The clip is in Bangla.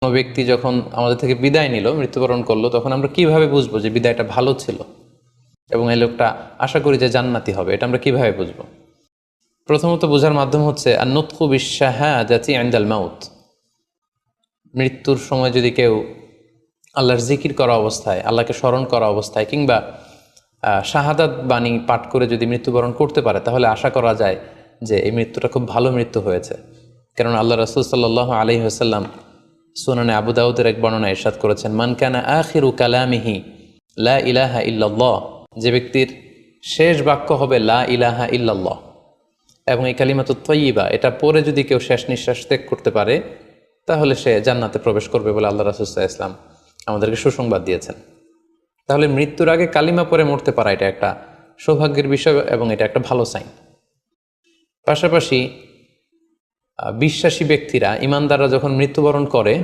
কোনো ব্যক্তি যখন আমাদের থেকে বিদায় নিল, মৃত্যুবরণ করলো, তখন আমরা কিভাবে বুঝবো যে বিদায়টা ভালো ছিল এবং এই লোকটা আশা করি যে জান্নাতি হবে? এটা আমরা কিভাবে বুঝবো? প্রথমত বোঝার মাধ্যম হচ্ছে আন-নুতকু বিশ-শাহাদাতি ইনদাল মাউত। মৃত্যুর সময় যদি কেউ আল্লাহর জিকির করা অবস্থায়, আল্লাহকে স্মরণ করা অবস্থায় কিংবা শাহাদাত বাণী পাঠ করে যদি মৃত্যুবরণ করতে পারে, তাহলে আশা করা যায় যে এই মৃত্যুটা খুব ভালো মৃত্যু হয়েছে। কারণ আল্লাহ রাসূল সাল্লাল্লাহু আলাইহি ওয়াসাল্লাম সুনানে আবু দাউদের এক বর্ণনায় ইরশাদ করেছেন, মান কানা আখিরু কালামিহি লা ইলাহা ইল্লাল্লাহ, যে ব্যক্তির শেষ বাক্য হবে লা ইলাহা ইল্লাল্লাহ এবং এই কালিমাতুত তাইয়্যিবা, এটা পরে যদি কেউ শেষ নিঃশ্বাস ত্যাগ করতে পারে, তাহলে সে জান্নাতে প্রবেশ করবে বলে আল্লাহ রাসূল সাল্লাল্লাহু আলাইহি ওয়াসাল্লাম আমাদেরকে সুসংবাদ দিয়েছেন। তাহলে মৃত্যুর আগে কালিমা পরে মরতে পারা, এটা একটা সৌভাগ্যের বিষয় এবং এটা একটা ভালো সাইন। পাশাপাশি বিশ্বাসী ব্যক্তিরা, ইমানদাররা যখন মৃত্যুবরণ করে